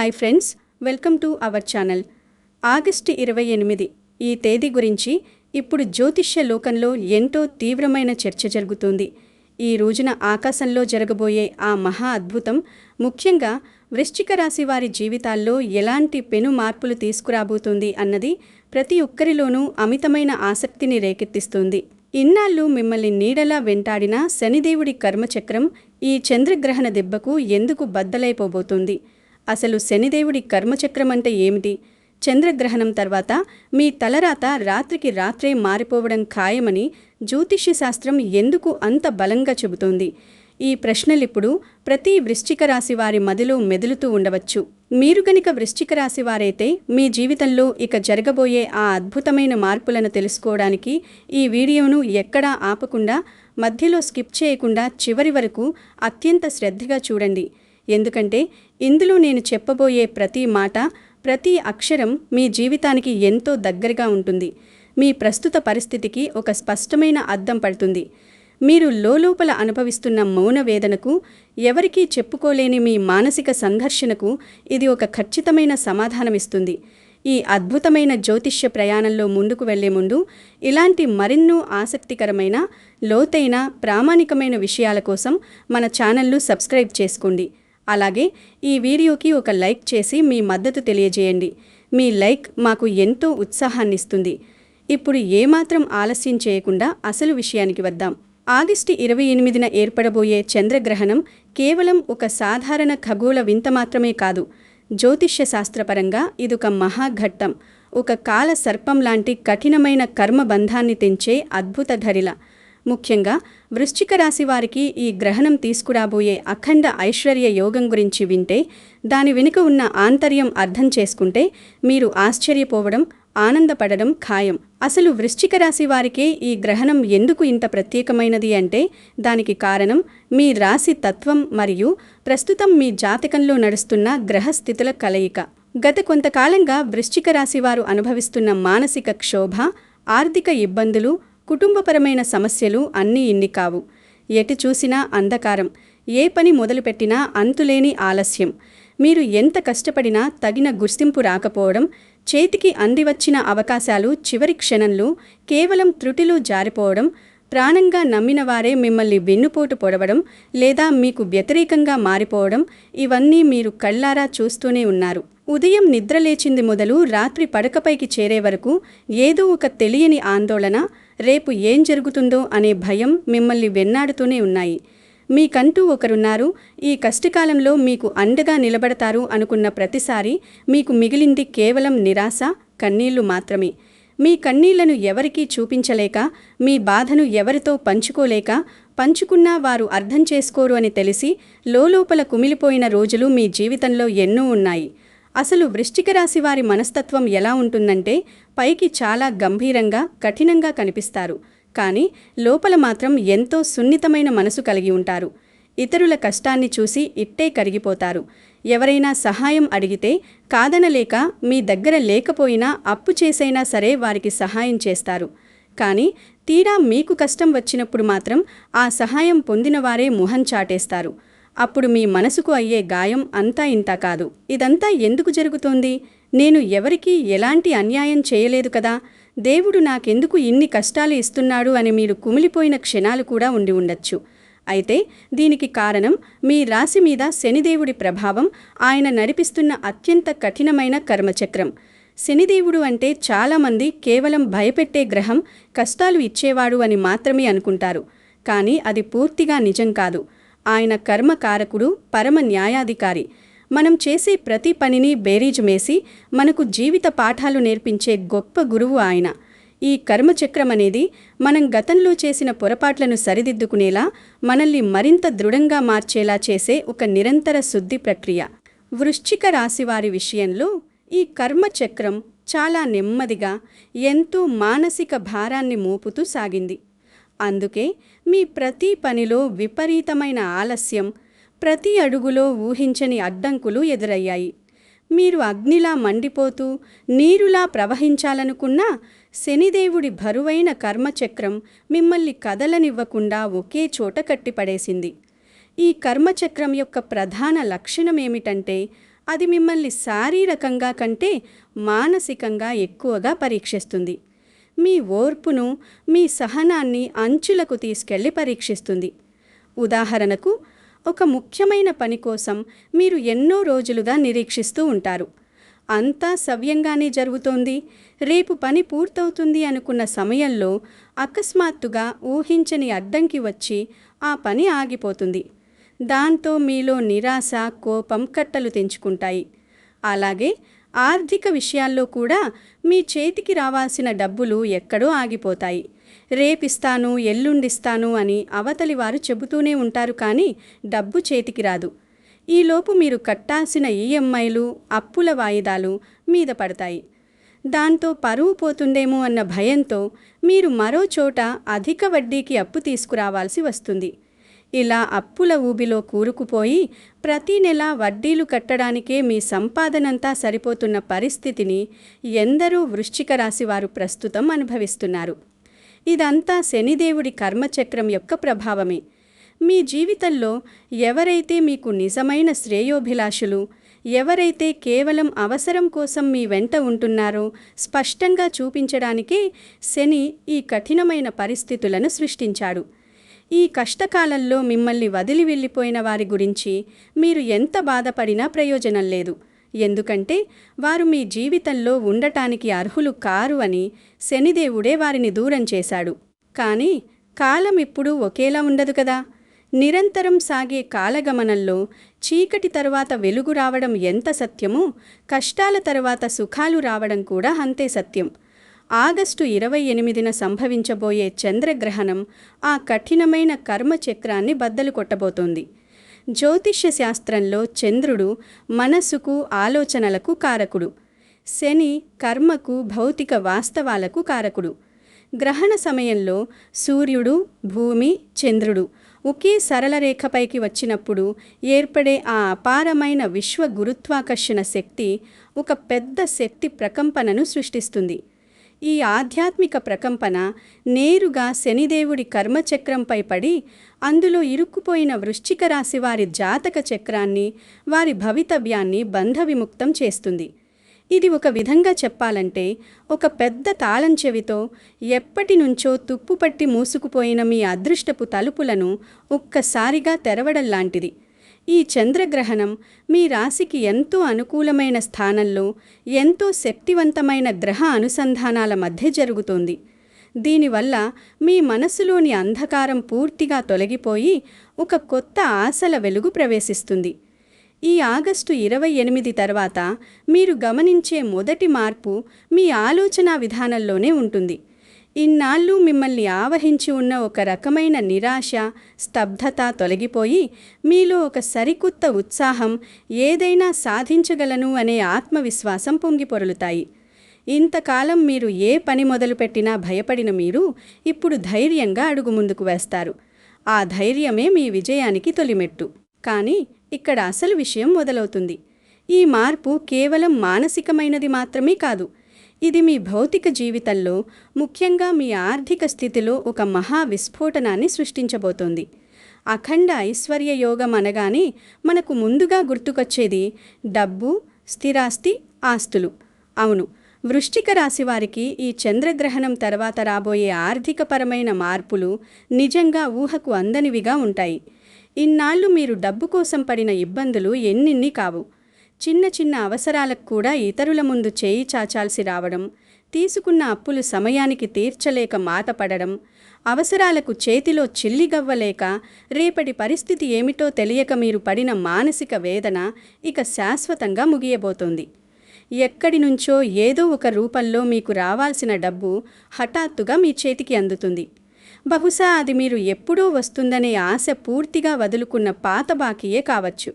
Hi friends, welcome to our channel. August 28 ఈ తేదీ గురించి ఇప్పుడు జ్యోతిష్య లోకంలో ఎంతో తీవ్రమైన చర్చ జరుగుతుంది. ఈ రోజున ఆకాశంలో జరగబోయే ఆ మహా అద్భుతం ముఖ్యంగా వృశ్చిక రాశి వారి జీవితాల్లో ఎలాంటి పెను మార్పులు తీసుకురాబోతుంది అన్నది ప్రతి ఒక్కరిలోనూ అమితమైన ఆసక్తిని రేకెత్తిస్తుంది. ఇన్నాళ్ళు మిమ్మల్ని నీడలా వెంటాడిన శనిదేవుడి కర్మచక్రం ఈ చంద్రగ్రహణ దెబ్బకు ఎందుకు బద్దలైపోబోతుంది? అసలు శనిదేవుడి కర్మచక్రం అంటే ఏమిటి? చంద్రగ్రహణం తర్వాత మీ తలరాత రాత్రికి రాత్రే మారిపోవడం ఖాయమని జ్యోతిష్య శాస్త్రం ఎందుకు అంత బలంగా చెబుతోంది? ఈ ప్రశ్నలిప్పుడు ప్రతి వృశ్చిక రాశి వారి మదిలో మెదులుతూ ఉండవచ్చు. మీరు గనుక వృశ్చిక రాశి వారైతే మీ జీవితంలో ఇక జరగబోయే ఆ అద్భుతమైన మార్పులను తెలుసుకోవడానికి ఈ వీడియోను ఎక్కడా ఆపకుండా, మధ్యలో స్కిప్ చేయకుండా చివరి వరకు అత్యంత శ్రద్ధగా చూడండి. ఎందుకంటే ఇందులో నేను చెప్పబోయే ప్రతి మాట, ప్రతి అక్షరం మీ జీవితానికి ఎంతో దగ్గరగా ఉంటుంది. మీ ప్రస్తుత పరిస్థితికి ఒక స్పష్టమైన అద్దం పడుతుంది. మీరు లోలోపల అనుభవిస్తున్న మౌన వేదనకు, ఎవరికీ చెప్పుకోలేని మీ మానసిక సంఘర్షణకు ఇది ఒక ఖచ్చితమైన సమాధానమిస్తుంది. ఈ అద్భుతమైన జ్యోతిష్య ప్రయాణంలో ముందుకు వెళ్లే ముందు ఇలాంటి మరెన్నో ఆసక్తికరమైన, లోతైన, ప్రామాణికమైన విషయాల కోసం మన ఛానల్ను సబ్స్క్రైబ్ చేసుకోండి. అలాగే ఈ వీడియోకి ఒక లైక్ చేసి మీ మద్దతు తెలియజేయండి. మీ లైక్ మాకు ఎంతో ఉత్సాహాన్నిస్తుంది. ఇప్పుడు ఏమాత్రం ఆలస్యం చేయకుండా అసలు విషయానికి వద్దాం. ఆగస్టు 28న ఏర్పడబోయే చంద్రగ్రహణం కేవలం ఒక సాధారణ ఖగోళ వింత మాత్రమే కాదు. జ్యోతిష్య శాస్త్రపరంగా ఇదొక మహాఘట్టం, ఒక కాల సర్పం లాంటి కఠినమైన కర్మబంధాన్ని తెంచే అద్భుత ఘడిల. ముఖ్యంగా వృశ్చిక రాశి వారికి ఈ గ్రహణం తీసుకురాబోయే అఖండ ఐశ్వర్య యోగం గురించి వింటే, దాని వెనుక ఉన్న ఆంతర్యం అర్థం చేసుకుంటే మీరు ఆశ్చర్యపోవడం, ఆనందపడడం ఖాయం. అసలు వృశ్చిక రాశి వారికే ఈ గ్రహణం ఎందుకు ఇంత ప్రత్యేకమైనది అంటే, దానికి కారణం మీ రాశి తత్వం మరియు ప్రస్తుతం మీ జాతకంలో నడుస్తున్న గ్రహస్థితుల కలయిక. గత కొంతకాలంగా వృశ్చిక రాశి వారు అనుభవిస్తున్న మానసిక క్షోభ, ఆర్థిక ఇబ్బందులు, కుటుంబపరమైన సమస్యలు అన్నీ ఇన్ని కావు. ఎటు చూసినా అంధకారం, ఏ పని మొదలుపెట్టినా అంతులేని ఆలస్యం. మీరు ఎంత కష్టపడినా తగిన గుర్తింపు రాకపోవడం, చేతికి అందివచ్చిన అవకాశాలు చివరి క్షణంలో కేవలం త్రుటిలో జారిపోవడం, ప్రాణంగా నమ్మిన వారే మిమ్మల్ని వెన్నుపోటు పొడవడం లేదా మీకు వ్యతిరేకంగా మారిపోవడం, ఇవన్నీ మీరు కళ్ళారా చూస్తూనే ఉన్నారు. ఉదయం నిద్రలేచింది మొదలు రాత్రి పడకపైకి చేరే వరకు ఏదో ఒక తెలియని ఆందోళన, రేపు ఏం జరుగుతుందో అనే భయం మిమ్మల్ని వెన్నాడుతూనే ఉన్నాయి. మీకంటూ ఒకరున్నారు, ఈ కష్టకాలంలో మీకు అండగా నిలబడతారు అనుకున్న ప్రతిసారి మీకు మిగిలింది కేవలం నిరాశ, కన్నీళ్లు మాత్రమే. మీ కన్నీళ్లను ఎవరికీ చూపించలేక, మీ బాధను ఎవరితో పంచుకోలేక, పంచుకున్నా వారు అర్థం చేసుకోరు అని తెలిసి లోలోపల కుమిలిపోయిన రోజులు మీ జీవితంలో ఎన్నో ఉన్నాయి. అసలు వృశ్చిక రాశి వారి మనస్తత్వం ఎలా ఉంటుందంటే, పైకి చాలా గంభీరంగా, కఠినంగా కనిపిస్తారు. కానీ లోపల మాత్రం ఎంతో సున్నితమైన మనసు కలిగి ఉంటారు. ఇతరుల కష్టాన్ని చూసి ఇట్టే కరిగిపోతారు. ఎవరైనా సహాయం అడిగితే కాదనలేక, మీ దగ్గర లేకపోయినా అప్పు చేసైనా సరే వారికి సహాయం చేస్తారు. కానీ తీరా మీకు కష్టం వచ్చినప్పుడు మాత్రం ఆ సహాయం పొందిన వారే మొహం చాటేస్తారు. అప్పుడు మీ మనసుకు అయ్యే గాయం అంతా ఇంతా కాదు. ఇదంతా ఎందుకు జరుగుతోంది? నేను ఎవరికీ ఎలాంటి అన్యాయం చేయలేదు కదా, దేవుడు నాకెందుకు ఇన్ని కష్టాలు ఇస్తున్నాడు అని మీరు కుమిలిపోయిన క్షణాలు కూడా ఉండి ఉండొచ్చు. అయితే దీనికి కారణం మీ రాశి మీద శనిదేవుడి ప్రభావం, ఆయన నడిపిస్తున్న అత్యంత కఠినమైన కర్మచక్రం. శనిదేవుడు అంటే చాలామంది కేవలం భయపెట్టే గ్రహం, కష్టాలు ఇచ్చేవాడు అని మాత్రమే అనుకుంటారు. కానీ అది పూర్తిగా నిజం కాదు. ఆయన కర్మకారకుడు, పరమ న్యాయాధికారి. మనం చేసే ప్రతి పనిని బేరీజు మేసి మనకు జీవిత పాఠాలు నేర్పించే గొప్ప గురువు ఆయన. ఈ కర్మచక్రం అనేది మనం గతంలో చేసిన పొరపాట్లను సరిదిద్దుకునేలా, మనల్ని మరింత దృఢంగా మార్చేలా చేసే ఒక నిరంతర శుద్ధి ప్రక్రియ. వృశ్చిక రాశివారి విషయంలో ఈ కర్మచక్రం చాలా నెమ్మదిగా, ఎంతో మానసిక భారాన్ని మోపుతూ సాగింది. అందుకే మీ ప్రతి పనిలో విపరీతమైన ఆలస్యం, ప్రతి అడుగులో ఊహించని అడ్డంకులు ఎదురయ్యాయి. మీరు అగ్నిలా మండిపోతూ, నీరులా ప్రవహించాలనుకున్నా శనిదేవుడి బరువైన కర్మచక్రం మిమ్మల్ని కదలనివ్వకుండా ఒకే చోట కట్టిపడేసింది. ఈ కర్మచక్రం యొక్క ప్రధాన లక్షణమేమిటంటే, అది మిమ్మల్ని శారీరకంగా కంటే మానసికంగా ఎక్కువగా పరీక్షిస్తుంది. మీ ఓర్పును, మీ సహనాన్ని అంచులకు తీసుకెళ్లి పరీక్షిస్తుంది. ఉదాహరణకు, ఒక ముఖ్యమైన పని కోసం మీరు ఎన్నో రోజులుగా నిరీక్షిస్తూ ఉంటారు. అంతా సవ్యంగానే జరుగుతోంది. రేపు పని పూర్తవుతుంది అనుకున్న సమయంలో అకస్మాత్తుగా ఊహించని అడ్డంకి వచ్చి ఆ పని ఆగిపోతుంది. దాంతో మీలో నిరాశ, కోపం కట్టలు తెంచుకుంటాయి. అలాగే ఆర్థిక విషయాల్లో కూడా మీ చేతికి రావాల్సిన డబ్బులు ఎక్కడో ఆగిపోతాయి. రేపిస్తాను, ఎల్లుండిస్తాను అని అవతలి వారు చెబుతూనే ఉంటారు, కానీ డబ్బు చేతికి రాదు. ఈలోపు మీరు కట్టాల్సిన ఈఎంఐలు, అప్పుల వాయిదాలు మీద పడతాయి. దాంతో పరువు పోతుందేమో అన్న భయంతో మీరు మరో చోట అధిక వడ్డీకి అప్పు తీసుకురావాల్సి వస్తుంది. ఇలా అప్పుల ఊబిలో కూరుకుపోయి ప్రతి నెల వడ్డీలు కట్టడానికే మీ సంపాదనంతా సరిపోతున్న పరిస్థితిని ఎందరో వృశ్చిక రాశి వారు ప్రస్తుతం అనుభవిస్తున్నారు. ఇదంతా శనిదేవుడి కర్మచక్రం యొక్క ప్రభావమే. మీ జీవితంలో ఎవరైతే మీకు నిజమైన శ్రేయోభిలాషులు, ఎవరైతే కేవలం అవసరం కోసం మీ వెంట ఉంటున్నారో స్పష్టంగా చూపించడానికే శని ఈ కఠినమైన పరిస్థితులను సృష్టించాడు. ఈ కష్టకాలంలో మిమ్మల్ని వదిలి వెళ్ళిపోయిన వారి గురించి మీరు ఎంత బాధపడినా ప్రయోజనం లేదు. ఎందుకంటే వారు మీ జీవితంలో ఉండటానికి అర్హులు కారు అని శనిదేవుడే వారిని దూరం చేశాడు. కానీ కాలం ఇప్పుడు ఒకేలా ఉండదు కదా. నిరంతరం సాగే కాలగమనంలో చీకటి తరువాత వెలుగు రావడం ఎంత సత్యమో, కష్టాల తరువాత సుఖాలు రావడం కూడా అంతే సత్యం. ఆగస్టు 28న సంభవించబోయే చంద్రగ్రహణం ఆ కఠినమైన కర్మచక్రాన్ని బద్దలు కొట్టబోతోంది. జ్యోతిష్య శాస్త్రంలో చంద్రుడు మనస్సుకు, ఆలోచనలకు కారకుడు. శని కర్మకు, భౌతిక వాస్తవాలకు కారకుడు. గ్రహణ సమయంలో సూర్యుడు, భూమి, చంద్రుడు ఒకే సరళ రేఖపైకి వచ్చినప్పుడు ఏర్పడే ఆ అపారమైన విశ్వ గురుత్వాకర్షణ శక్తి ఒక పెద్ద శక్తి ప్రకంపనను సృష్టిస్తుంది. ఈ ఆధ్యాత్మిక ప్రకంపన నేరుగా శనిదేవుడి కర్మచక్రంపై పడి అందులో ఇరుక్కుపోయిన వృశ్చిక రాశి వారి జాతక చక్రాన్ని, వారి భవితవ్యాన్ని బంధవిముక్తం చేస్తుంది. ఇది ఒక విధంగా చెప్పాలంటే ఒక పెద్ద తాళం చెవితో ఎప్పటి నుంచో తుప్పుపట్టి మూసుకుపోయిన మీ అదృష్టపు తలుపులను ఒక్కసారిగా తెరవడం లాంటిది. ఈ చంద్రగ్రహణం మీ రాశికి ఎంతో అనుకూలమైన స్థానంలో ఎంతో శక్తివంతమైన గ్రహ అనుసంధానాల మధ్య జరుగుతోంది. దీనివల్ల మీ మనసులోని అంధకారం పూర్తిగా తొలగిపోయి ఒక కొత్త ఆశల వెలుగు ప్రవేశిస్తుంది. ఈ ఆగస్టు 28 తర్వాత మీరు గమనించే మొదటి మార్పు మీ ఆలోచనా విధానంలోనే ఉంటుంది. ఇన్నాళ్ళు మిమ్మల్ని ఆవహించి ఉన్న ఒక రకమైన నిరాశ, స్తబ్దత తొలగిపోయి మీలో ఒక సరికొత్త ఉత్సాహం, ఏదైనా సాధించగలను అనే ఆత్మవిశ్వాసం పొంగిపొరలుతాయి. ఇంతకాలం మీరు ఏ పని మొదలుపెట్టినా భయపడిన మీరు ఇప్పుడు ధైర్యంగా అడుగు ముందుకు వేస్తారు. ఆ ధైర్యమే మీ విజయానికి తొలిమెట్టు. కానీ ఇక్కడ అసలు విషయం మొదలవుతుంది. ఈ మార్పు కేవలం మానసికమైనది మాత్రమే కాదు. ఇది మీ భౌతిక జీవితంలో, ముఖ్యంగా మీ ఆర్థిక స్థితిలో ఒక మహా విస్ఫోటనాన్ని సృష్టించబోతోంది. అఖండ ఐశ్వర్య యోగం అనగానే మనకు ముందుగా గుర్తుకొచ్చేది డబ్బు, స్థిరాస్తి, ఆస్తులు. అవును, వృశ్చిక రాశి వారికి ఈ చంద్రగ్రహణం తర్వాత రాబోయే ఆర్థికపరమైన మార్పులు నిజంగా ఊహకు అందనివిగా ఉంటాయి. ఇన్నాళ్ళు మీరు డబ్బు కోసం పడిన ఇబ్బందులు ఎన్నిన్ని కావు. చిన్న చిన్న అవసరాలకు కూడా ఇతరుల ముందు చేయి చాచాల్సి రావడం, తీసుకున్న అప్పులు సమయానికి తీర్చలేక మాట పడడం, అవసరాలకు చేతిలో చిల్లిగవ్వలేక రేపటి పరిస్థితి ఏమిటో తెలియక మీరు పడిన మానసిక వేదన ఇక శాశ్వతంగా ముగియబోతోంది. ఎక్కడి నుంచో ఏదో ఒక రూపంలో మీకు రావాల్సిన డబ్బు హఠాత్తుగా మీ చేతికి అందుతుంది. బహుశా అది మీరు ఎప్పుడో వస్తుందనే ఆశ పూర్తిగా వదులుకున్న పాత బాకీయే కావచ్చు.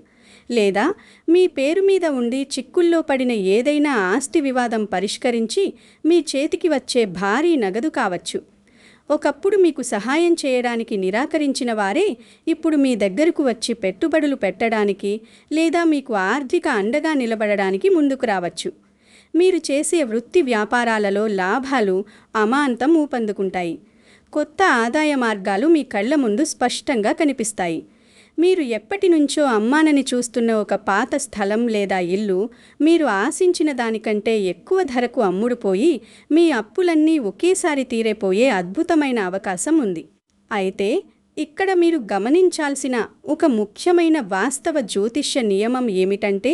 లేదా మీ పేరు మీద ఉండి చిక్కుల్లో పడిన ఏదైనా ఆస్తి వివాదం పరిష్కరించి మీ చేతికి వచ్చే భారీ నగదు కావచ్చు. ఒకప్పుడు మీకు సహాయం చేయడానికి నిరాకరించిన వారే ఇప్పుడు మీ దగ్గరకు వచ్చి పెట్టుబడులు పెట్టడానికి లేదా మీకు ఆర్థిక అండగా నిలబడడానికి ముందుకు రావచ్చు. మీరు చేసే వృత్తి వ్యాపారాలలో లాభాలు అమాంతం ఊపందుకుంటాయి. కొత్త ఆదాయ మార్గాలు మీ కళ్ల ముందు స్పష్టంగా కనిపిస్తాయి. మీరు ఎప్పటినుంచో అమ్మానని చూస్తున్న ఒక పాత స్థలం లేదా ఇల్లు మీరు ఆశించిన దానికంటే ఎక్కువ ధరకు అమ్ముడుపోయి మీ అప్పులన్నీ ఒకేసారి తీరేపోయే అద్భుతమైన అవకాశం ఉంది. అయితే ఇక్కడ మీరు గమనించాల్సిన ఒక ముఖ్యమైన వాస్తవ జ్యోతిష్య నియమం ఏమిటంటే,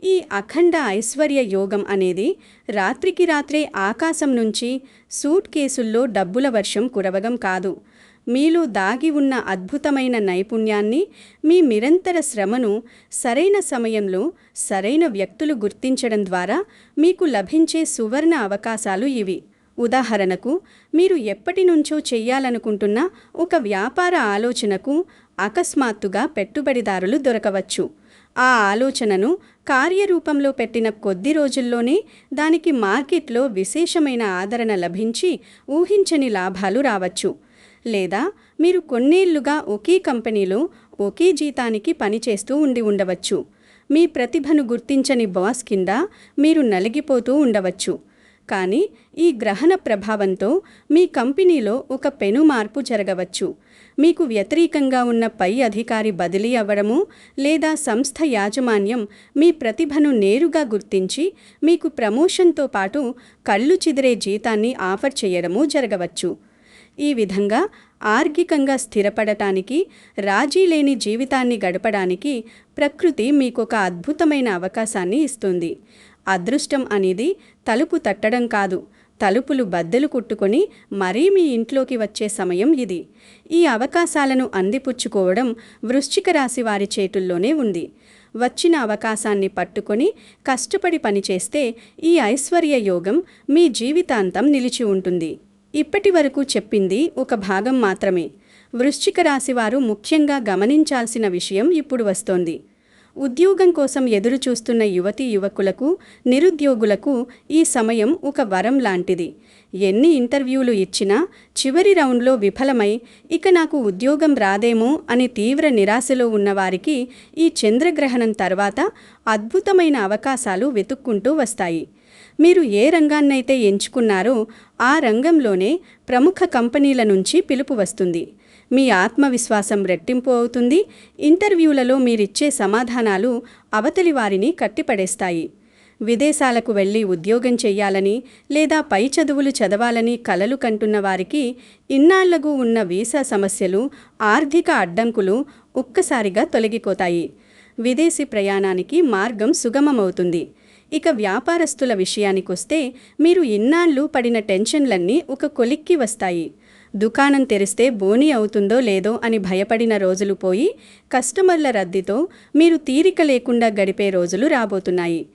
ఈ అఖండ ఐశ్వర్య యోగం అనేది రాత్రికి రాత్రే ఆకాశం నుంచి సూట్ కేసుల్లో డబ్బుల వర్షం కురవగం కాదు. మీలో దాగి ఉన్న అద్భుతమైన నైపుణ్యాన్ని, మీ నిరంతర శ్రమను సరైన సమయంలో సరైన వ్యక్తులు గుర్తించడం ద్వారా మీకు లభించే సువర్ణ అవకాశాలు ఇవి. ఉదాహరణకు, మీరు ఎప్పటినుంచో చెయ్యాలనుకుంటున్న ఒక వ్యాపార ఆలోచనకు అకస్మాత్తుగా పెట్టుబడిదారులు దొరకవచ్చు. ఆ ఆలోచనను కార్యరూపంలో పెట్టిన కొద్ది రోజుల్లోనే దానికి మార్కెట్లో విశేషమైన ఆదరణ లభించి ఊహించని లాభాలు రావచ్చు. లేదా మీరు కొన్నేళ్లుగా ఒకే కంపెనీలో ఒకే జీతానికి పనిచేస్తూ ఉండవచ్చు. మీ ప్రతిభను గుర్తించని బాస్ కింద మీరు నలిగిపోతూ ఉండవచ్చు. కానీ ఈ గ్రహణ ప్రభావంతో మీ కంపెనీలో ఒక పెను మార్పు జరగవచ్చు. మీకు వ్యతిరేకంగా ఉన్న పై అధికారి బదిలీ అవ్వడము, లేదా సంస్థ యాజమాన్యం మీ ప్రతిభను నేరుగా గుర్తించి మీకు ప్రమోషన్తో పాటు కళ్ళు చెదిరే జీతాన్ని ఆఫర్ చేయడము జరగవచ్చు. ఈ విధంగా ఆర్థికంగా స్థిరపడటానికి, రాజీ లేని జీవితాన్ని గడపడానికి ప్రకృతి మీకొక అద్భుతమైన అవకాశాన్ని ఇస్తుంది. అదృష్టం అనేది తలుపు తట్టడం కాదు, తలుపులు బద్దలు కొట్టుకొని మరీ మీ ఇంట్లోకి వచ్చే సమయం ఇది. ఈ అవకాశాలను అందిపుచ్చుకోవడం వృశ్చిక రాశి వారి చేతుల్లోనే ఉంది. వచ్చిన అవకాశాన్ని పట్టుకొని కష్టపడి పనిచేస్తే ఈ ఐశ్వర్య యోగం మీ జీవితాంతం నిలిచి ఉంటుంది. ఇప్పటి వరకు చెప్పింది ఒక భాగం మాత్రమే. వృశ్చిక రాశివారు ముఖ్యంగా గమనించాల్సిన విషయం ఇప్పుడు వస్తోంది. ఉద్యోగం కోసం ఎదురుచూస్తున్న యువతీ యువకులకు, నిరుద్యోగులకు ఈ సమయం ఒక వరం లాంటిది. ఎన్ని ఇంటర్వ్యూలు ఇచ్చినా చివరి రౌండ్లో విఫలమై ఇక నాకు ఉద్యోగం రాదేమో అని తీవ్ర నిరాశలో ఉన్నవారికి ఈ చంద్రగ్రహణం తర్వాత అద్భుతమైన అవకాశాలు వెతుక్కుంటూ వస్తాయి. మీరు ఏ రంగాన్నైతే ఎంచుకున్నారో ఆ రంగంలోనే ప్రముఖ కంపెనీల నుంచి పిలుపు వస్తుంది. మీ ఆత్మవిశ్వాసం రెట్టింపు అవుతుంది. ఇంటర్వ్యూలలో మీరిచ్చే సమాధానాలు అవతలి వారిని కట్టిపడేస్తాయి. విదేశాలకు వెళ్ళి ఉద్యోగం చెయ్యాలని లేదా పై చదువులు చదవాలని కలలు కంటున్న వారికి ఇన్నాళ్లకు ఉన్న వీసా సమస్యలు, ఆర్థిక అడ్డంకులు ఒక్కసారిగా తొలగిపోతాయి. విదేశీ ప్రయాణానికి మార్గం సుగమమవుతుంది. ఇక వ్యాపారస్తుల విషయానికొస్తే మీరు ఇన్నాళ్ళు పడిన టెన్షన్లన్నీ ఒక కొలిక్కి వస్తాయి. దుకాణం తెరిస్తే బోనీ అవుతుందో లేదో అని భయపడిన రోజులు పోయి కస్టమర్ల రద్దీతో మీరు తీరిక లేకుండా గడిపే రోజులు రాబోతున్నాయి.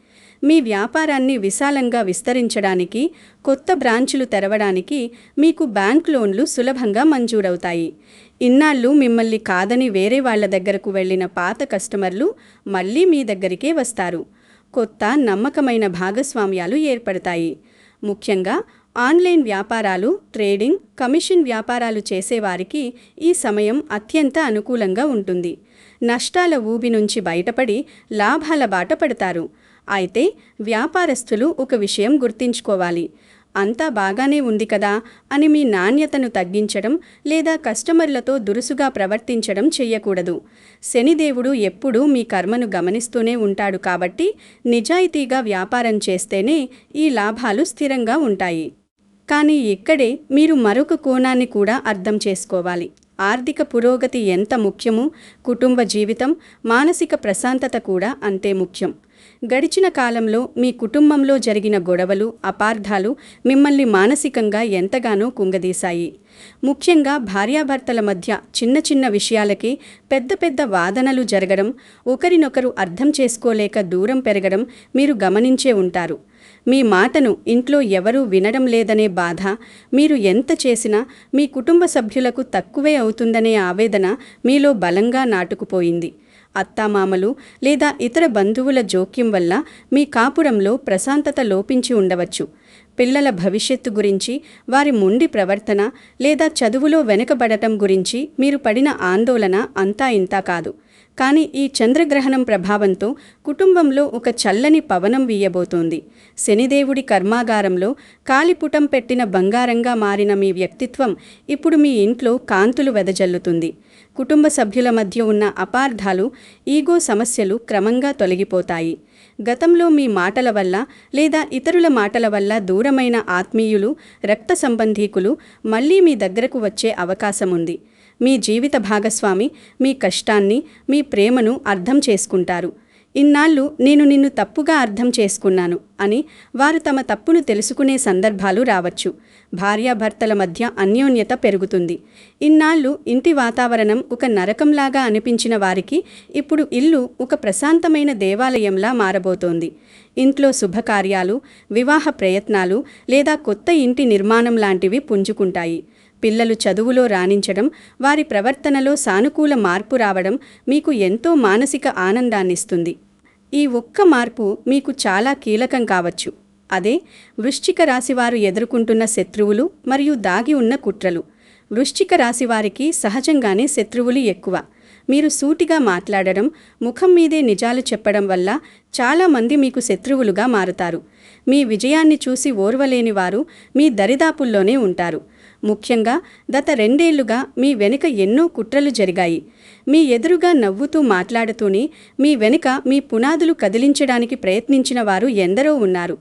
మీ వ్యాపారాన్ని విశాలంగా విస్తరించడానికి, కొత్త బ్రాంచులు తెరవడానికి మీకు బ్యాంక్ లోన్లు సులభంగా మంజూరవుతాయి. ఇన్నాళ్ళు మిమ్మల్ని కాదని వేరే వాళ్ల దగ్గరకు వెళ్లిన పాత కస్టమర్లు మళ్లీ మీ దగ్గరికే వస్తారు. కొత్త నమ్మకమైన భాగస్వామ్యాలు ఏర్పడతాయి. ముఖ్యంగా ఆన్లైన్ వ్యాపారాలు, ట్రేడింగ్, కమిషన్ వ్యాపారాలు చేసేవారికి ఈ సమయం అత్యంత అనుకూలంగా ఉంటుంది. నష్టాల ఊబి నుంచి బయటపడి లాభాల బాట పడతారు. అయితే వ్యాపారస్తులు ఒక విషయం గుర్తుంచుకోవాలి. అంతా బాగానే ఉంది కదా అని మీ నాణ్యతను తగ్గించడం లేదా కస్టమర్లతో దురుసుగా ప్రవర్తించడం చెయ్యకూడదు. శనిదేవుడు ఎప్పుడూ మీ కర్మను గమనిస్తూనే ఉంటాడు కాబట్టి నిజాయితీగా వ్యాపారం చేస్తేనే ఈ లాభాలు స్థిరంగా ఉంటాయి. కానీ ఇక్కడే మీరు మరొక కోణాన్ని కూడా అర్థం చేసుకోవాలి. ఆర్థిక పురోగతి ఎంత ముఖ్యమో కుటుంబ జీవితం, మానసిక ప్రశాంతత కూడా అంతే ముఖ్యం. గడిచిన కాలంలో మీ కుటుంబంలో జరిగిన గొడవలు, అపార్థాలు మిమ్మల్ని మానసికంగా ఎంతగానో కుంగదీశాయి. ముఖ్యంగా భార్యాభర్తల మధ్య చిన్న చిన్న విషయాలకి పెద్ద పెద్ద వాదనలు జరగడం, ఒకరినొకరు అర్థం చేసుకోలేక దూరం పెరగడం మీరు గమనించే ఉంటారు. మీ మాటను ఇంట్లో ఎవరూ వినడం లేదనే బాధ, మీరు ఎంత చేసినా మీ కుటుంబ సభ్యులకు తక్కువే అవుతుందనే ఆవేదన మీలో బలంగా నాటుకుపోయింది. అత్తామామలు లేదా ఇతర బంధువుల జోక్యం వల్ల మీ కాపురంలో ప్రశాంతత లోపించి ఉండవచ్చు. పిల్లల భవిష్యత్తు గురించి, వారి మొండి ప్రవర్తన లేదా చదువులో వెనుకబడటం గురించి మీరు పడిన ఆందోళన అంతా ఇంతా కాదు. కానీ ఈ చంద్రగ్రహణం ప్రభావంతో కుటుంబంలో ఒక చల్లని పవనం వీయబోతోంది. శనిదేవుడి కర్మాగారంలో కాలిపుటం పెట్టిన బంగారంగా మారిన మీ వ్యక్తిత్వం ఇప్పుడు మీ ఇంట్లో కాంతులు వెదజల్లుతుంది. కుటుంబ సభ్యుల మధ్య ఉన్న అపార్థాలు, ఈగో సమస్యలు క్రమంగా తొలగిపోతాయి. గతంలో మీ మాటల వల్ల లేదా ఇతరుల మాటల వల్ల దూరమైన ఆత్మీయులు, రక్త సంబంధీకులు మళ్ళీ మీ దగ్గరకు వచ్చే అవకాశముంది. మీ జీవిత భాగస్వామి మీ కష్టాన్ని, మీ ప్రేమను అర్థం చేసుకుంటారు. ఇన్నాళ్ళు నేను నిన్ను తప్పుగా అర్థం చేసుకున్నాను అని వారు తమ తప్పును తెలుసుకునే సందర్భాలు రావచ్చు. భార్యాభర్తల మధ్య అన్యోన్యత పెరుగుతుంది. ఇన్నాళ్ళు ఇంటి వాతావరణం ఒక నరకంలాగా అనిపించిన వారికి ఇప్పుడు ఇల్లు ఒక ప్రశాంతమైన దేవాలయంలా మారబోతోంది. ఇంట్లో శుభకార్యాలు, వివాహ ప్రయత్నాలు లేదా కొత్త ఇంటి నిర్మాణం లాంటివి పుంజుకుంటాయి. పిల్లలు చదువులో రాణించడం, వారి ప్రవర్తనలో సానుకూల మార్పు రావడం మీకు ఎంతో మానసిక ఆనందాన్నిస్తుంది. ఈ ఒక్క మార్పు మీకు చాలా కీలకం కావచ్చు. అదే వృశ్చిక రాశివారు ఎదుర్కొంటున్న శత్రువులు మరియు దాగి ఉన్న కుట్రలు. వృశ్చిక రాశివారికి సహజంగానే శత్రువులు ఎక్కువ. మీరు సూటిగా మాట్లాడడం, ముఖం మీదే నిజాలు చెప్పడం వల్ల చాలామంది మీకు శత్రువులుగా మారుతారు. మీ విజయాన్ని చూసి ఓర్వలేని వారు మీ దరిదాపుల్లోనే ఉంటారు. ముఖ్యంగా గత 2 ఏళ్లుగా మీ వెనుక ఎన్నో కుట్రలు జరిగాయి. మీ ఎదురుగా నవ్వుతూ మాట్లాడుతూనే మీ వెనుక మీ పునాదులు కదిలించడానికి ప్రయత్నించిన వారు ఎందరో ఉన్నారు.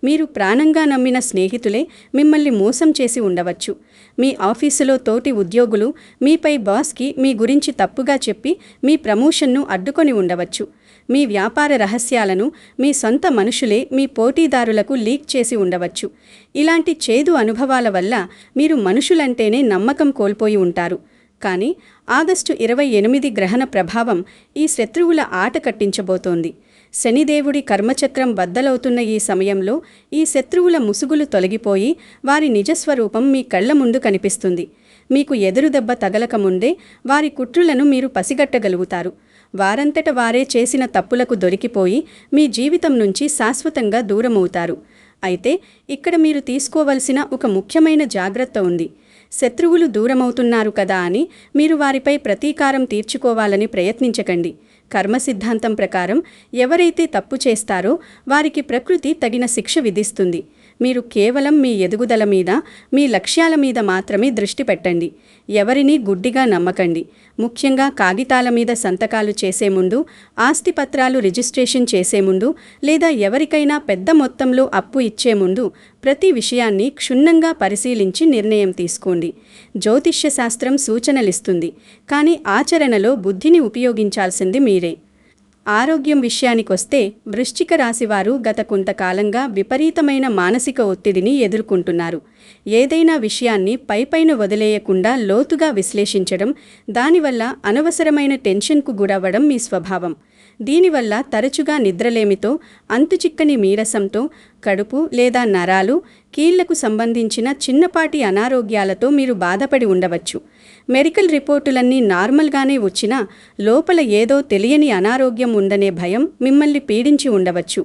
మీరు ప్రాణంగా నమ్మిన స్నేహితులే మిమ్మల్ని మోసం చేసి ఉండవచ్చు. మీ ఆఫీసులో తోటి ఉద్యోగులు మీపై బాస్కి మీ గురించి తప్పుగా చెప్పి మీ ప్రమోషన్ను అడ్డుకొని ఉండవచ్చు. మీ వ్యాపార రహస్యాలను మీ సొంత మనుషులే మీ పోటీదారులకు లీక్ చేసి ఉండవచ్చు. ఇలాంటి చేదు అనుభవాల వల్ల మీరు మనుషులంటేనే నమ్మకం కోల్పోయి ఉంటారు. కానీ ఆగస్టు 28 గ్రహణ ప్రభావం ఈ శత్రువుల ఆట కట్టించబోతోంది. శనిదేవుడి కర్మచక్రం బద్దలవుతున్న ఈ సమయంలో ఈ శత్రువుల ముసుగులు తొలగిపోయి వారి నిజస్వరూపం మీ కళ్ల ముందు కనిపిస్తుంది. మీకు ఎదురుదెబ్బ తగలకముందే వారి కుట్రలను మీరు పసిగట్టగలుగుతారు. వారంతట వారే చేసిన తప్పులకు దొరికిపోయి మీ జీవితం నుంచి శాశ్వతంగా దూరమవుతారు. అయితే ఇక్కడ మీరు తీసుకోవలసిన ఒక ముఖ్యమైన జాగ్రత్త ఉంది. శత్రువులు దూరమవుతున్నారు కదా అని మీరు వారిపై ప్రతీకారం తీర్చుకోవాలని ప్రయత్నించకండి. కర్మ సిద్ధాంతం ప్రకారం ఎవరైతే తప్పు చేస్తారో వారికి ప్రకృతి తగిన శిక్ష విధిస్తుంది. మీరు కేవలం మీ ఎదుగుదల మీద, మీ లక్ష్యాల మీద మాత్రమే దృష్టి పెట్టండి. ఎవరినీ గుడ్డిగా నమ్మకండి. ముఖ్యంగా కాగితాల మీద సంతకాలు చేసే ముందు, ఆస్తిపత్రాలు రిజిస్ట్రేషన్ చేసే ముందు లేదా ఎవరికైనా పెద్ద మొత్తంలో అప్పు ఇచ్చే ముందు ప్రతి విషయాన్ని క్షుణ్ణంగా పరిశీలించి నిర్ణయం తీసుకోండి. జ్యోతిష్య శాస్త్రం సూచనలిస్తుంది, కానీ ఆచరణలో బుద్ధిని ఉపయోగించాల్సింది మీరే. ఆరోగ్యం విషయానికొస్తే వృశ్చిక రాశివారు గత కొంతకాలంగా విపరీతమైన మానసిక ఒత్తిడిని ఎదుర్కొంటున్నారు. ఏదైనా విషయాన్ని పైపైన వదిలేయకుండా లోతుగా విశ్లేషించడం, దానివల్ల అనవసరమైన టెన్షన్కు గురవ్వడం మీ స్వభావం. దీనివల్ల తరచుగా నిద్రలేమితో, అంతుచిక్కని నీరసంతో, కడుపు లేదా నరాలు, కీళ్లకు సంబంధించిన చిన్నపాటి అనారోగ్యాలతో మీరు బాధపడి ఉండవచ్చు. మెడికల్ రిపోర్టులన్నీ నార్మల్గానే వచ్చినా లోపల ఏదో తెలియని అనారోగ్యం ఉందనే భయం మిమ్మల్ని పీడించి ఉండవచ్చు.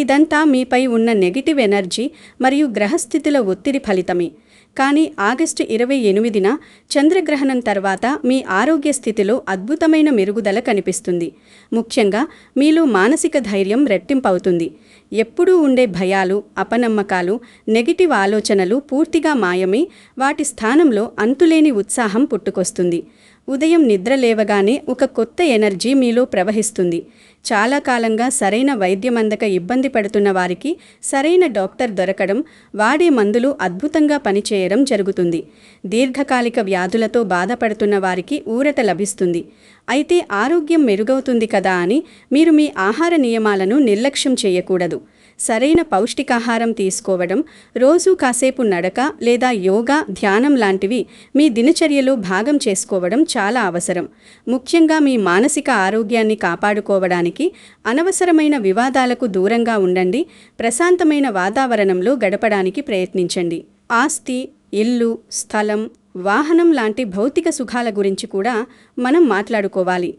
ఇదంతా మీపై ఉన్న నెగిటివ్ ఎనర్జీ మరియు గ్రహస్థితుల ఒత్తిడి ఫలితమే. కానీ ఆగస్టు 28న చంద్రగ్రహణం తర్వాత మీ ఆరోగ్య స్థితిలో అద్భుతమైన మెరుగుదల కనిపిస్తుంది. ముఖ్యంగా మీలో మానసిక ధైర్యం రెట్టింపవుతుంది. ఎప్పుడూ ఉండే భయాలు, అపనమ్మకాలు, నెగిటివ్ ఆలోచనలు పూర్తిగా మాయమై వాటి స్థానంలో అంతులేని ఉత్సాహం పుట్టుకొస్తుంది. ఉదయం నిద్ర లేవగానే ఒక కొత్త ఎనర్జీ మీలో ప్రవహిస్తుంది. చాలా కాలంగా సరైన వైద్యం అందక ఇబ్బంది పడుతున్న వారికి సరైన డాక్టర్ దొరకడం, వాడే మందులు అద్భుతంగా పనిచేయడం జరుగుతుంది. దీర్ఘకాలిక వ్యాధులతో బాధపడుతున్న వారికి ఊరట లభిస్తుంది. అయితే ఆరోగ్యం మెరుగవుతుంది కదా అని మీరు మీ ఆహార నియమాలను నిర్లక్ష్యం చేయకూడదు. సరైన పౌష్టికాహారం తీసుకోవడం, రోజూ కాసేపు నడక లేదా యోగా, ధ్యానం లాంటివి మీ దినచర్యలో భాగం చేసుకోవడం చాలా అవసరం. ముఖ్యంగా మీ మానసిక ఆరోగ్యాన్ని కాపాడుకోవడానికి అనవసరమైన వివాదాలకు దూరంగా ఉండండి. ప్రశాంతమైన వాతావరణంలో గడపడానికి ప్రయత్నించండి. ఆస్తి, ఇల్లు, స్థలం, వాహనం లాంటి భౌతిక సుఖాల గురించి కూడా మనం మాట్లాడుకోవాలి.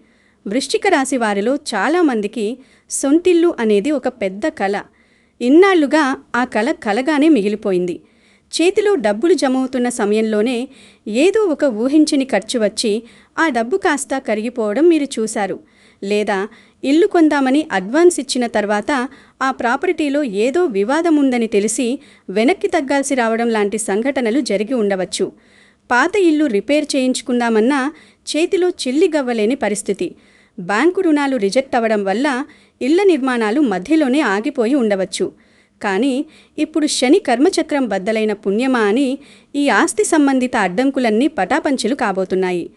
వృశ్చిక రాశి వారిలో చాలామందికి సొంతిల్లు అనేది ఒక పెద్ద కల. ఇన్నాళ్లుగా ఆ కల కలగానే మిగిలిపోయింది. చేతిలో డబ్బులు జమవుతున్న సమయంలోనే ఏదో ఒక ఊహించని ఖర్చు వచ్చి ఆ డబ్బు కాస్త కరిగిపోవడం మీరు చూశారు. లేదా ఇల్లు కొందామని అడ్వాన్స్ ఇచ్చిన తర్వాత ఆ ప్రాపర్టీలో ఏదో వివాదం ఉందని తెలిసి వెనక్కి తగ్గాల్సి రావడం లాంటి సంఘటనలు జరిగి ఉండవచ్చు. పాత ఇల్లు రిపేర్ చేయించుకుందామన్నా చేతిలో చిల్లిగవ్వలేని పరిస్థితి. బ్యాంకు రుణాలు రిజెక్ట్ అవ్వడం వల్ల ఇళ్ల నిర్మాణాలు మధ్యలోనే ఆగిపోయి ఉండవచ్చు. కానీ ఇప్పుడు శని కర్మచక్రం బద్దలైన పుణ్యమా అని ఈ ఆస్తి సంబంధిత అడ్డంకులన్నీ పటాపంచలు కాబోతున్నాయి.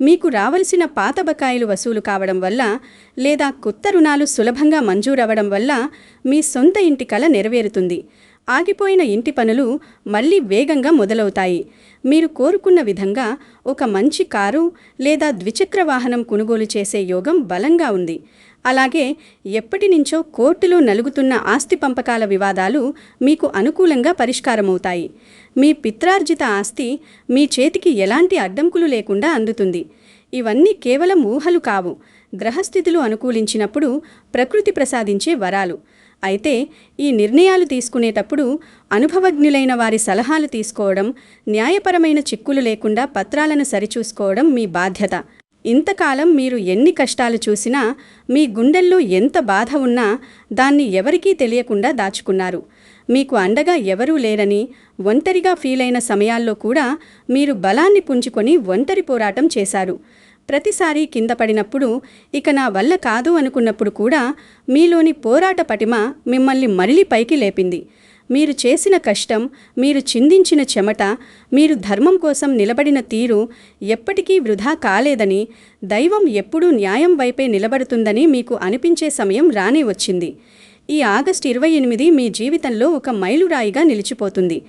మీకు రావలసిన పాత బకాయిలు వసూలు కావడం వల్ల లేదా కొత్త రుణాలు సులభంగా మంజూరవడం వల్ల మీ సొంత ఇంటి కల నెరవేరుతుంది. ఆగిపోయిన ఇంటి పనులు మళ్లీ వేగంగా మొదలవుతాయి. మీరు కోరుకున్న విధంగా ఒక మంచి కారు లేదా ద్విచక్ర వాహనం కొనుగోలు చేసే యోగం బలంగా ఉంది. అలాగే ఎప్పటినుంచో కోర్టులో నలుగుతున్న ఆస్తి పంపకాల వివాదాలు మీకు అనుకూలంగా పరిష్కారమవుతాయి. మీ పిత్రార్జిత ఆస్తి మీ చేతికి ఎలాంటి అడ్డంకులు లేకుండా అందుతుంది. ఇవన్నీ కేవలం ఊహలు కావు, గ్రహస్థితులు అనుకూలించినప్పుడు ప్రకృతి ప్రసాదించే వరాలు. అయితే ఈ నిర్ణయాలు తీసుకునేటప్పుడు అనుభవజ్ఞులైన వారి సలహాలు తీసుకోవడం, న్యాయపరమైన చిక్కులు లేకుండా పత్రాలను సరిచూసుకోవడం మీ బాధ్యత. ఇంతకాలం మీరు ఎన్ని కష్టాలు చూసినా, మీ గుండెల్లో ఎంత బాధ ఉన్నా దాన్ని ఎవరికీ తెలియకుండా దాచుకున్నారు. మీకు అండగా ఎవరూ లేరని, ఒంటరిగా ఫీలైన సమయాల్లో కూడా మీరు బలాన్ని పుంజుకొని ఒంటరి పోరాటం చేశారు. ప్రతిసారి కింద పడినప్పుడు, ఇక నా వల్ల కాదు అనుకున్నప్పుడు కూడా మీలోని పోరాట పటిమ మిమ్మల్ని మళ్ళీ పైకి లేపింది. మీరు చేసిన కష్టం, మీరు చిందించిన చెమట, మీరు ధర్మం కోసం నిలబడిన తీరు ఎప్పటికీ వృధా కాలేదని, దైవం ఎప్పుడూ న్యాయం వైపే నిలబడుతుందని మీకు అనిపించే సమయం రానే వచ్చింది. ఈ ఆగస్టు 28 మీ జీవితంలో ఒక మైలురాయిగా నిలిచిపోతుంది.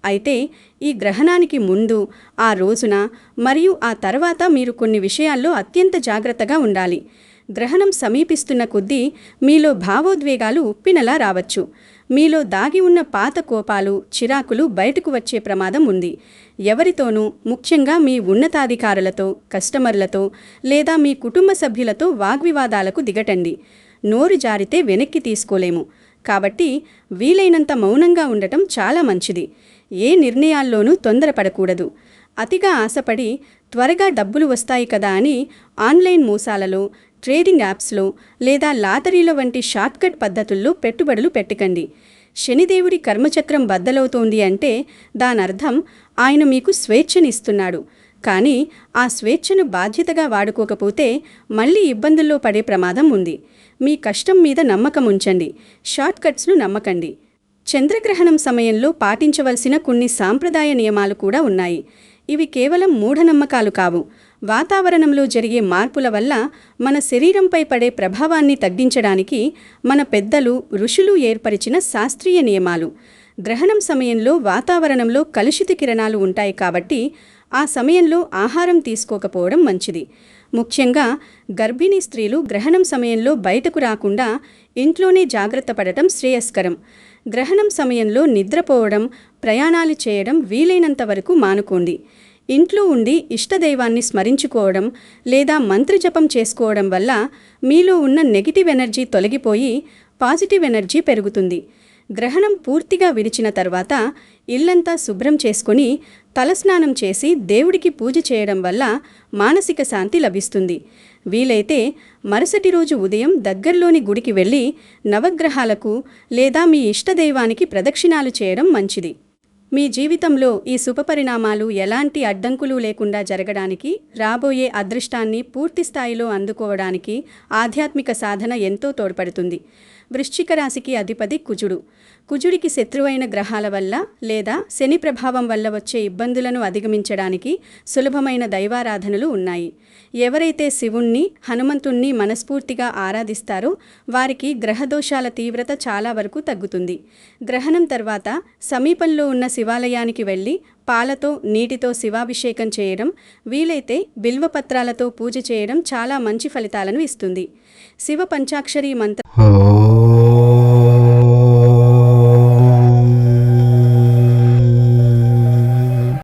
అయితే ఈ గ్రహణానికి ముందు, ఆ రోజున మరియు ఆ తర్వాత మీరు కొన్ని విషయాల్లో అత్యంత జాగ్రత్తగా ఉండాలి. గ్రహణం సమీపిస్తున్న కొద్దీ మీలో భావోద్వేగాలు ఉప్పినలా రావచ్చు. మీలో దాగి ఉన్న పాత కోపాలు, చిరాకులు బయటకు వచ్చే ప్రమాదం ఉంది. ఎవరితోనూ, ముఖ్యంగా మీ ఉన్నతాధికారులతో, కస్టమర్లతో లేదా మీ కుటుంబ సభ్యులతో వాగ్వివాదాలకు దిగటండి. నోరు జారితే వెనక్కి తీసుకోలేము. కాబట్టి వీలైనంత మౌనంగా ఉండటం చాలా మంచిది. ఏ నిర్ణయాల్లోనూ తొందరపడకూడదు. అతిగా ఆశపడి త్వరగా డబ్బులు వస్తాయి కదా అని ఆన్లైన్ మోసాలలో, ట్రేడింగ్ యాప్స్లో లేదా లాటరీల వంటి షార్ట్కట్ పద్ధతుల్లో పెట్టుబడులు పెట్టకండి. శనిదేవుడి కర్మచక్రం బద్దలవుతోంది అంటే దానర్థం ఆయన మీకు స్వేచ్ఛనిస్తున్నాడు. కానీ ఆ స్వేచ్ఛను బాధ్యతగా వాడుకోకపోతే మళ్ళీ ఇబ్బందుల్లో పడే ప్రమాదం ఉంది. మీ కష్టం మీద నమ్మకం ఉంచండి, షార్ట్కట్స్ను నమ్మకండి. చంద్రగ్రహణం సమయంలో పాటించవలసిన కొన్ని సాంప్రదాయ నియమాలు కూడా ఉన్నాయి. ఇవి కేవలం మూఢనమ్మకాలు కావు. వాతావరణంలో జరిగే మార్పుల వల్ల మన శరీరంపై పడే ప్రభావాన్ని తగ్గించడానికి మన పెద్దలు, ఋషులు ఏర్పరిచిన శాస్త్రీయ నియమాలు. గ్రహణం సమయంలో వాతావరణంలో కలుషిత కిరణాలు ఉంటాయి కాబట్టి ఆ సమయంలో ఆహారం తీసుకోకపోవడం మంచిది. ముఖ్యంగా గర్భిణీ స్త్రీలు గ్రహణం సమయంలో బయటకు రాకుండా ఇంట్లోనే జాగ్రత్త పడటం శ్రేయస్కరం. గ్రహణం సమయంలో నిద్రపోవడం, ప్రయాణాలు చేయడం వీలైనంత వరకు మానుకోండి. ఇంట్లో ఉండి ఇష్టదైవాన్ని స్మరించుకోవడం లేదా మంత్రజపం చేసుకోవడం వల్ల మీలో ఉన్న నెగిటివ్ ఎనర్జీ తొలగిపోయి పాజిటివ్ ఎనర్జీ పెరుగుతుంది. గ్రహణం పూర్తిగా విడిచిన తర్వాత ఇల్లంతా శుభ్రం చేసుకొని తలస్నానం చేసి దేవుడికి పూజ చేయడం వల్ల మానసిక శాంతి లభిస్తుంది. వీలైతే మరుసటి రోజు ఉదయం దగ్గరలోని గుడికి వెళ్ళి నవగ్రహాలకు లేదా మీ ఇష్టదైవానికి ప్రదక్షిణాలు చేయడం మంచిది. మీ జీవితంలో ఈ శుభపరిణామాలు ఎలాంటి అడ్డంకులు లేకుండా జరగడానికి, రాబోయే అదృష్టాన్ని పూర్తి స్థాయిలో అందుకోవడానికి ఆధ్యాత్మిక సాధన ఎంతో తోడ్పడుతుంది. వృశ్చిక రాశికి అధిపతి కుజుడు. కుజుడికి శత్రువైన గ్రహాల వల్ల లేదా శని ప్రభావం వల్ల వచ్చే ఇబ్బందులను అధిగమించడానికి సులభమైన దైవారాధనలు ఉన్నాయి. ఎవరైతే శివుణ్ణి, హనుమంతుణ్ణి మనస్ఫూర్తిగా ఆరాధిస్తారో వారికి గ్రహదోషాల తీవ్రత చాలా వరకు తగ్గుతుంది. గ్రహణం తర్వాత సమీపంలో ఉన్న శివాలయానికి వెళ్ళి పాలతో, నీటితో శివాభిషేకం చేయడం, వీలైతే బిల్వపత్రాలతో పూజ చేయడం చాలా మంచి ఫలితాలను ఇస్తుంది. శివ పంచాక్షరి మంత్ర